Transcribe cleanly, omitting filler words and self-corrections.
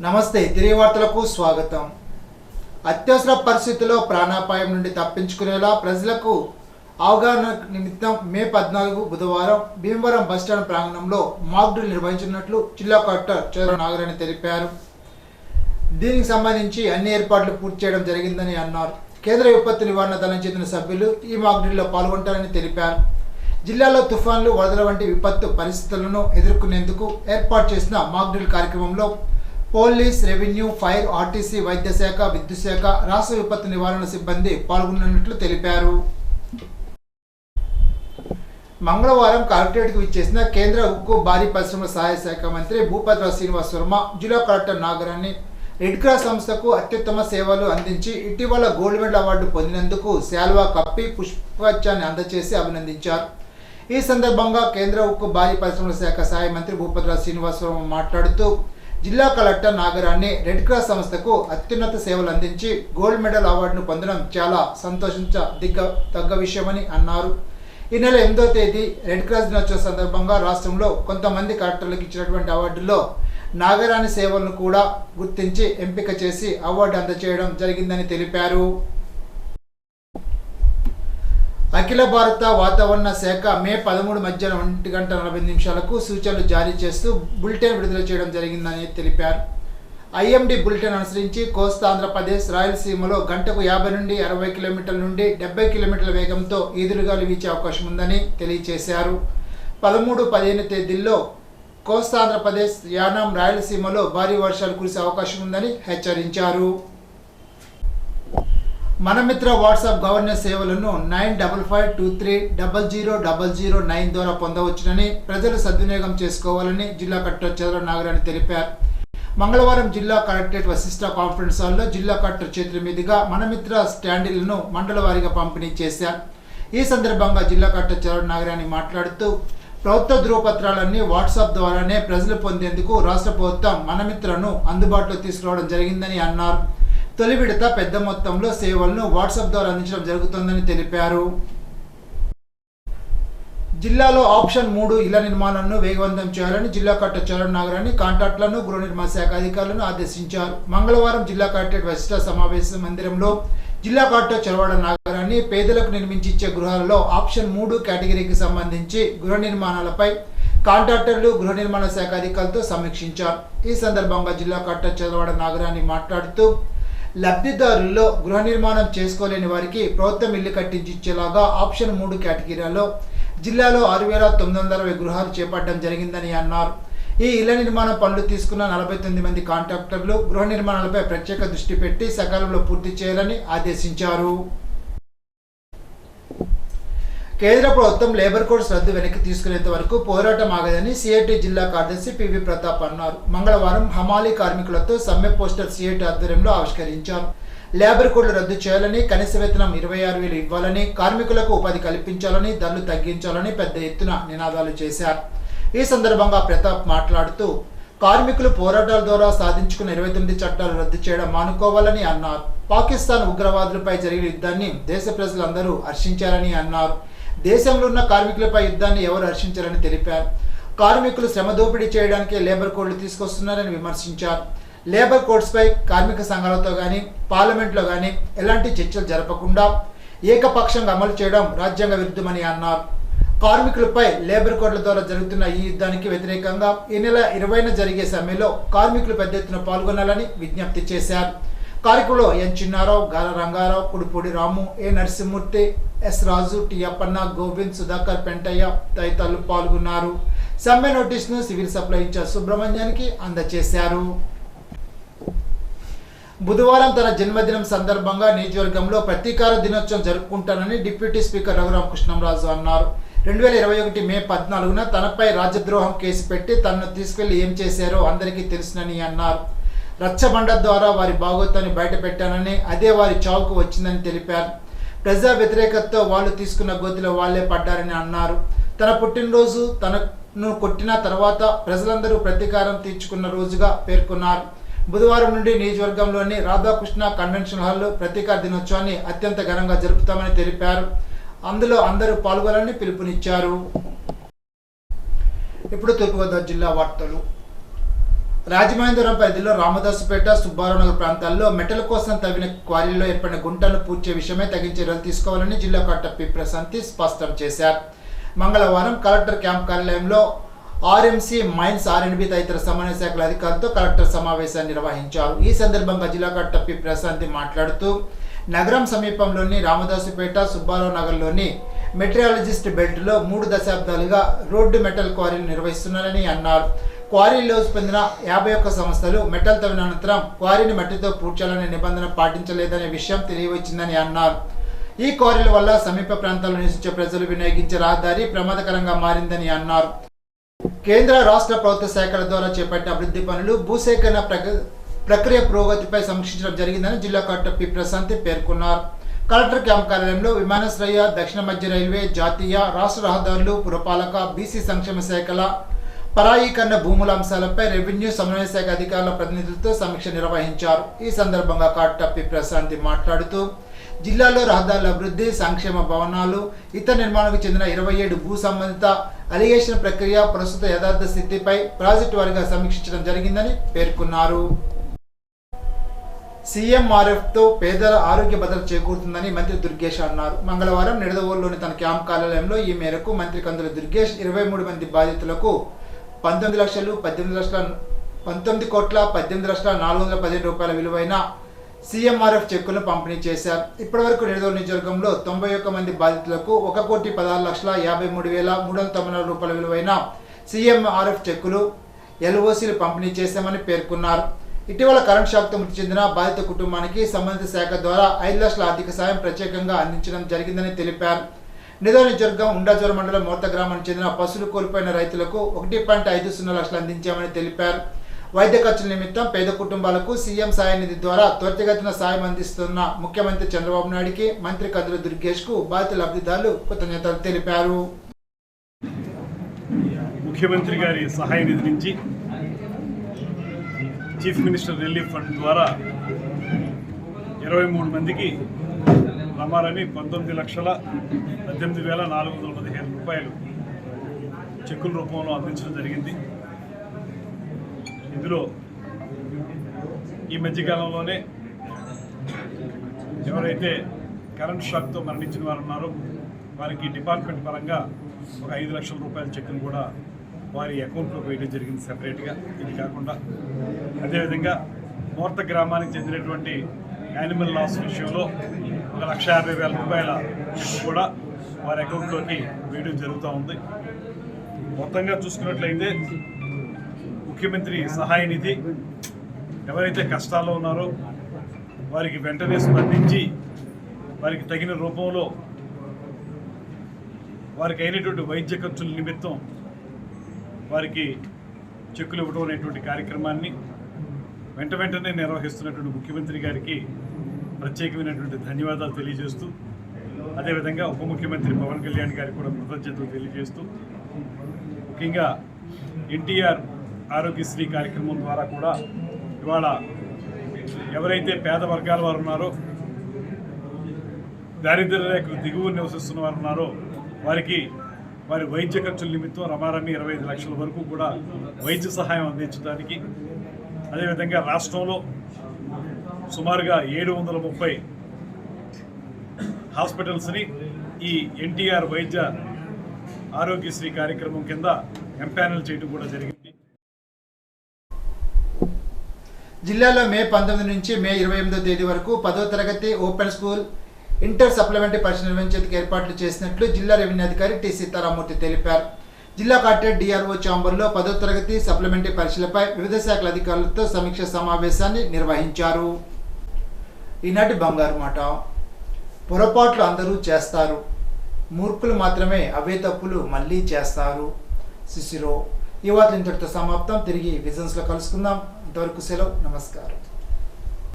నమస్తే తిరిగి వార్తలకు స్వాగతం. అత్యవసర పరిస్థితుల్లో ప్రాణాపాయం నుండి తప్పించుకునేలా ప్రజలకు అవగాహన నిమిత్తం మే 14 బుధవారం భీమవరం బస్టాండ్ ప్రాంగణంలో మాక్ డ్రిల్ నిర్వహించినట్లు జిల్లా కలెక్టర్ చంద్ర నాగరాణి తెలిపారు. దీనికి సంబంధించి అన్ని ఏర్పాట్లు పూర్తి చేయడం జరిగిందని అన్నారు. కేంద్ర విపత్తు నివారణ దళం చెందిన సభ్యులు ఈ మాక్ డ్రిల్లో పాల్గొంటారని తెలిపారు. జిల్లాలో తుఫాన్లు, వరదల వంటి విపత్తు పరిస్థితులను ఎదుర్కొనేందుకు ఏర్పాటు చేసిన మాక్ డ్రిల్ కార్యక్రమంలో పోలీస్, రెవెన్యూ, ఫైర్, ఆర్టీసీ, వైద్య శాఖ, విద్యుత్ శాఖ, రాష్ట్ర విపత్తు నివారణ సిబ్బంది పాల్గొన్నట్లు తెలిపారు. మంగళవారం కలెక్టరేట్కు విచ్చేసిన కేంద్ర ఉక్కు భారీ పరిశ్రమల సహాయ శాఖ మంత్రి భూపతిరావు శ్రీనివాస్ వర్మ జిల్లా కలెక్టర్ నాగరాణి రెడ్ క్రాస్ సంస్థకు అత్యుత్తమ సేవలు అందించి ఇటీవల గోల్డ్ మెడల్ అవార్డు పొందినందుకు శాల్వా కప్పి పుష్పగుచ్ఛాన్ని అందజేసి అభినందించారు. ఈ సందర్భంగా కేంద్ర ఉక్కు భారీ పరిశ్రమల శాఖ సహాయ మంత్రి భూపతిరావు శ్రీనివాస్ వర్మ మాట్లాడుతూ జిల్లా కలెక్టర్ నాగరాణి రెడ్ క్రాస్ సంస్థకు అత్యున్నత సేవలు అందించి గోల్డ్ మెడల్ అవార్డును పొందడం చాలా సంతోషించదగ్గ విషయమని అన్నారు. ఈ నెల 8వ తేదీ రెడ్ క్రాస్ దినోత్సవం సందర్భంగా రాష్ట్రంలో కొంతమంది కలెక్టర్లకు ఇచ్చినటువంటి అవార్డుల్లో నాగరాణి సేవలను కూడా గుర్తించి ఎంపిక చేసి అవార్డు అందజేయడం జరిగిందని తెలిపారు. అఖిల భారత వాతావరణ శాఖ మే 13 మధ్యాహ్నం 1:40 సూచనలు జారీ చేస్తూ బులెటిన్ విడుదల చేయడం జరిగిందని తెలిపారు. ఐఎండీ బులెటిన్ అనుసరించి కోస్తా ఆంధ్రప్రదేశ్, రాయలసీమలో గంటకు 50 నుండి 60 కిలోమీటర్ల నుండి 70 కిలోమీటర్ల వేగంతో ఈదురుగాలు వీచే అవకాశం ఉందని తెలియజేశారు. 13, 15 తేదీల్లో కోస్తా ఆంధ్రప్రదేశ్, యానాం, రాయలసీమలో భారీ వర్షాలు కురిసే అవకాశం ఉందని హెచ్చరించారు. మనమిత్ర వాట్సాప్ గవర్నెన్స్ సేవలను 9552300009 ద్వారా పొందవచ్చునని ప్రజలు సద్వినియోగం చేసుకోవాలని జిల్లా కలెక్టర్ చంద్ర నాగరాణి తెలిపారు. మంగళవారం జిల్లా కలెక్టరేట్ వశిష్ట కాన్ఫరెన్స్ హాల్లో జిల్లా కలెక్టర్ చేతుల మీదుగా మనమిత్ర స్టాండీలను మండల వారీగా పంపిణీ చేశారు. ఈ సందర్భంగా జిల్లా కలెక్టర్ చంద్ర నాగరాణి మాట్లాడుతూ ప్రభుత్వ ధృవపత్రాలన్నీ వాట్సాప్ ద్వారానే ప్రజలు పొందేందుకు రాష్ట్ర ప్రభుత్వం మనమిత్రను అందుబాటులో తీసుకురావడం జరిగిందని అన్నారు. తొలి విడత పెద్ద మొత్తంలో సేవలను వాట్సాప్ ద్వారా అందించడం జరుగుతుందని తెలిపారు. జిల్లాలో ఆప్షన్ 3 ఇళ్ల నిర్మాణాలను వేగవంతం చేయాలని జిల్లా కలెక్టర్ చంద్ర నాగరాణి కాంట్రాక్టులను, గృహ నిర్మాణ శాఖ అధికారులను ఆదేశించారు. మంగళవారం జిల్లా కలెక్టరేట్ వశిష్ట సమావేశ మందిరంలో జిల్లా కలెక్టర్ చంద్ర నాగరాణి పేదలకు నిర్మించి ఇచ్చే గృహాలలో ఆప్షన్ 3 కేటగిరీకి సంబంధించి గృహ నిర్మాణాలపై కాంట్రాక్టర్లు, గృహ నిర్మాణ శాఖ అధికారులతో సమీక్షించారు. ఈ సందర్భంగా జిల్లా కలెక్టర్ చంద్ర నాగరాణి మాట్లాడుతూ లబ్ధిదారుల్లో గృహ నిర్మాణం చేసుకోలేని వారికి ప్రభుత్వం ఇల్లు కట్టించి ఇచ్చేలాగా ఆప్షన్ 3 కేటగిరీలో జిల్లాలో 6,960 గృహాలు చేపట్టడం జరిగిందని అన్నారు. ఈ ఇళ్ల నిర్మాణం పనులు తీసుకున్న 49 మంది కాంట్రాక్టర్లు గృహ నిర్మాణాలపై ప్రత్యేక దృష్టి పెట్టి సకాలంలో పూర్తి చేయాలని ఆదేశించారు. కేంద్ర ప్రభుత్వం లేబర్ కోడ్స్ రద్దు వెనక్కి తీసుకునేంత వరకు పోరాటం ఆగదని సిఐటి జిల్లా కార్యదర్శి పివి ప్రతాప్ అన్నారు. మంగళవారం హమాలీ కార్మికులతో సమ్మె పోస్టర్ సిఐటి ఆధ్వర్యంలో ఆవిష్కరించారు. లేబర్ కోడ్లు రద్దు చేయాలని, కనీస వేతనం 26,000 ఇవ్వాలని, కార్మికులకు ఉపాధి కల్పించాలని, ధరలు తగ్గించాలని పెద్ద ఎత్తున నినాదాలు చేశారు. ఈ సందర్భంగా ప్రతాప్ మాట్లాడుతూ కార్మికులు పోరాటాల ద్వారా సాధించుకున్న 29 చట్టాలు రద్దు చేయడం మానుకోవాలని అన్నారు. పాకిస్తాన్ ఉగ్రవాదులపై జరిగిన యుద్ధాన్ని దేశ ప్రజలందరూ హర్షించారని అన్నారు. దేశంలో ఉన్న కార్మికులపై యుద్ధాన్ని ఎవరు హర్షించారని తెలిపారు. కార్మికులు శ్రమ దోపిడీ చేయడానికే లేబర్ కోడ్లు తీసుకొస్తున్నారని విమర్శించారు. లేబర్ కోడ్స్పై కార్మిక సంఘాలతో కానీ, పార్లమెంట్లో కానీ ఎలాంటి చర్చలు జరపకుండా ఏకపక్షంగా అమలు చేయడం రాజ్యాంగ విరుద్ధమని అన్నారు. కార్మికులపై లేబర్ కోడ్ల ద్వారా జరుగుతున్న ఈ యుద్ధానికి వ్యతిరేకంగా ఈ నెల 20న జరిగే సమ్మెలో కార్మికులు పెద్ద ఎత్తున పాల్గొనాలని విజ్ఞప్తి చేశారు. కార్యక్రమంలో ఎన్ చిన్నారావు, గాల రంగారావు, కుడిపూడి రాము, ఏ నరసింహమూర్తి, ఎస్ రాజు, టి అప్పన్న, గోవింద్, సుధాకర్, పెంటయ్య తదితరులు పాల్గొన్నారు. సమ్మె నోటీసును సివిల్ సప్లై ఇన్ఛార్జ్ సుబ్రహ్మణ్యానికి అందజేశారు. బుధవారం తన జన్మదినం సందర్భంగా నియోజకవర్గంలో ప్రతీకార దినోత్సవం జరుపుకుంటానని డిప్యూటీ స్పీకర్ రఘురామకృష్ణంరాజు అన్నారు. 2021 మే 14న తనపై రాజద్రోహం కేసు పెట్టి తనను తీసుకెళ్లి ఏం చేశారో అందరికీ తెలుసునని అన్నారు. రచ్చబండ ద్వారా వారి భాగోతాన్ని బయటపెట్టానని, అదే వారి చావుకు వచ్చిందని తెలిపారు. ప్రజా వ్యతిరేకతతో వాళ్ళు తీసుకున్న గోతిలో వాళ్లే పడ్డారని అన్నారు. తన పుట్టినరోజు తనను కొట్టిన తర్వాత ప్రజలందరూ ప్రతీకారం తీర్చుకున్న రోజుగా పేర్కొన్నారు. బుధవారం నుండి నియోజకవర్గంలోని రాధాకృష్ణ కన్వెన్షన్ హాల్లో ప్రతీకార దినోత్సవాన్ని అత్యంత ఘనంగా జరుపుతామని తెలిపారు. అందులో అందరూ పాల్గొనాలని పిలుపునిచ్చారు. ఇప్పుడు తూర్పుగోదావరి జిల్లా వార్తలు. రాజమహేంద్రవరం పరిధిలో రామదాసుపేట, సుబ్బారావు నగర్ ప్రాంతాల్లో మెటల్ కోసం తవ్విన క్వారీల్లో ఏర్పడిన గుంటలను పూడ్చే విషయమై తగిన చర్యలు తీసుకోవాలని జిల్లా కలెక్టర్ పి. ప్రశాంతి స్పష్టం చేశారు. మంగళవారం కలెక్టర్ క్యాంప్ కార్యాలయంలో ఆర్ఎంసీ, మైన్స్, ఆర్ఎండ్బి తదితర సమన్వయ శాఖల అధికారులతో కలెక్టర్ సమావేశాన్ని నిర్వహించారు. ఈ సందర్భంగా జిల్లా కలెక్టర్ పి. ప్రశాంతి మాట్లాడుతూ నగరం సమీపంలోని రామదాసుపేట, సుబ్బారావు నగర్లోని మెటీరియాలజిస్ట్ బెల్ట్లో 3 దశాబ్దాలుగా రోడ్డు మెటల్ క్వారీలు నిర్వహిస్తున్నారని అన్నారు. క్వారీలో పొందిన 51 సంస్థలు మెటల్ తవ్విన అనంతరం క్వారీని మట్టితో పూడ్చాలనే నిబంధన పాటించలేదనే విషయం తెలియవచ్చిందని అన్నారు. ఈ క్వారీల వల్ల సమీప ప్రాంతాల్లో నివసించే ప్రజలు వినియోగించే రహదారి ప్రమాదకరంగా మారిందని అన్నారు. కేంద్ర, రాష్ట్ర ప్రభుత్వ శాఖల ద్వారా చేపట్టిన అభివృద్ధి పనులు, భూసేకరణ ప్రక్రియ పురోగతిపై సమీక్షించడం జరిగిందని జిల్లా కలెక్టర్ పి. ప్రశాంతి పేర్కొన్నారు. కలెక్టర్ క్యాంప్ కార్యాలయంలో విమానాశ్రయ, దక్షిణ మధ్య రైల్వే, జాతీయ, రాష్ట్ర రహదారులు, పురపాలక, బీసీ సంక్షేమ శాఖల పరాయీకరణ భూముల అంశాలపై రెవెన్యూ, సమన్వయ శాఖ అధికారుల ప్రతినిధులతో సమీక్ష నిర్వహించారు. ఈ సందర్భంగా కలెక్టర్ పి. ప్రశాంతి మాట్లాడుతూ జిల్లాలో రహదారుల అభివృద్ధి, సంక్షేమ భవనాలు, ఇతర నిర్మాణాలకు చెందిన 27 భూ సంబంధిత అలిగేషన్ ప్రక్రియ ప్రస్తుత యథార్థ స్థితిపై ప్రాజెక్టు వారీగా సమీక్షించడం జరిగిందని పేర్కొన్నారు. సీఎంఆర్ఎఫ్తో పేదల ఆరోగ్య భద్రత చేకూరుతుందని మంత్రి దుర్గేష్ అన్నారు. మంగళవారం నిడదవోలులోని తన క్యాంప్ కార్యాలయంలో ఈ మేరకు మంత్రి కందుల దుర్గేష్ 23 మంది బాధితులకు 19,18,415 రూపాయల విలువైన సీఎంఆర్ఎఫ్ చెక్కులను పంపిణీ చేశారు. ఇప్పటివరకు నిడదవోలు నియోజకవర్గంలో 91 మంది బాధితులకు 1,16,53,394 రూపాయల విలువైన సీఎంఆర్ఎఫ్ చెక్కులు, ఎల్ఓసీలు పంపిణీ చేశామని పేర్కొన్నారు. ఇటీవల కరెంట్ షాక్తో మృతి చెందిన బాధిత కుటుంబానికి సంబంధిత శాఖ ద్వారా 5 లక్షల ఆర్థిక సాయం ప్రత్యేకంగా అందించడం జరిగిందని తెలిపారు. నిడదవోలు నియోజకవర్గం ఉండాజోర మండలం మోర్త గ్రామానికి చెందిన పశువులు కోల్పోయిన రైతులకు 1.50 లక్షలు అందించామని తెలిపారు. వైద్య ఖర్చుల నిమిత్తం పేద కుటుంబాలకు సీఎం సాయ నిధి ద్వారా త్వరితగతిన సాయం అందిస్తున్న ముఖ్యమంత్రి చంద్రబాబు నాయుడికి, మంత్రి కందుల దుర్గేష్కు బాధిత లబ్ధిదారులు కృతజ్ఞతలు తెలిపారు. ముఖ్యమంత్రి గారి సహాయ నిధి నుంచి చీఫ్ మినిస్టర్ రిలీఫ్ ఫండ్ ద్వారా 23 మందికి రమారని 19,18,415 రూపాయలు చెక్కుల రూపంలో అందించడం జరిగింది. ఇందులో ఈ మధ్యకాలంలోనే ఎవరైతే కరెంట్ షాక్తో మరణించిన వారు ఉన్నారో వారికి డిపార్ట్మెంట్ పరంగా ఒక 5 లక్షల రూపాయల చెక్కును కూడా వారి అకౌంట్లో వేయడం జరిగింది సెపరేట్గా. ఇది కాకుండా అదేవిధంగా మోర్త గ్రామానికి చెందినటువంటి యానిమల్ లాస్ విషయంలో 1,50,000 రూపాయల చెక్కు కూడా వారి అకౌంట్లోకి వేయడం జరుగుతూ ఉంది. మొత్తంగా చూసుకున్నట్లయితే ముఖ్యమంత్రి సహాయ నిధి ఎవరైతే కష్టాల్లో ఉన్నారో వారికి వెంటనే స్పందించి వారికి తగిన రూపంలో వారికి అయినటువంటి వైద్య ఖర్చుల నిమిత్తం వారికి చెక్కులు ఇవ్వడం అనేటువంటి కార్యక్రమాన్ని వెంటనే నిర్వహిస్తున్నటువంటి ముఖ్యమంత్రి గారికి ప్రత్యేకమైనటువంటి ధన్యవాదాలు తెలియజేస్తూ, అదేవిధంగా ఉప ముఖ్యమంత్రి పవన్ కళ్యాణ్ గారికి కూడా కృతజ్ఞతలు తెలియజేస్తూ, ముఖ్యంగా ఎన్టీఆర్ ఆరోగ్యశ్రీ కార్యక్రమం ద్వారా కూడా ఇవాళ ఎవరైతే పేద వర్గాల వారు ఉన్నారో, దారిద్ర్య రేఖకు దిగువ నివసిస్తున్న వారు ఉన్నారో వారికి వారి వైద్య ఖర్చుల నిమిత్తం రమారమి 25 లక్షల వరకు కూడా వైద్య సహాయం అందించడానికి, అదేవిధంగా రాష్ట్రంలో సుమారుగా 730 హాస్పిటల్స్ని ఈ ఎన్టీఆర్ వైద్య ఆరోగ్యశ్రీ కార్యక్రమం కింద ఎంపానల్ చేయడం కూడా జరిగింది. జిల్లాలో మే 19 నుంచి మే 28వ తేదీ వరకు 10వ తరగతి ఓపెన్ స్కూల్, ఇంటర్ సప్లిమెంటరీ పరీక్ష నిర్వహించేందుకు ఏర్పాట్లు చేసినట్లు జిల్లా రెవెన్యూ అధికారి టి. సీతారామూర్తి తెలిపారు. జిల్లా కలెక్టర్ డిఆర్ఓ ఛాంబర్లో 10వ తరగతి సప్లిమెంటరీ పరీక్షలపై వివిధ శాఖల అధికారులతో సమీక్ష సమావేశాన్ని నిర్వహించారు. ఈనాటి బంగారు మాట, పొరపాట్లు అందరూ చేస్తారు, మూర్ఖులు మాత్రమే అవే తప్పులు మళ్ళీ చేస్తారు. సిసిరో. ఈ వార్తలు ఇంతటితో సమాప్తం. తిరిగి విజన్స్లో కలుసుకుందాం. ఇంతవరకు సెలవు. నమస్కారం.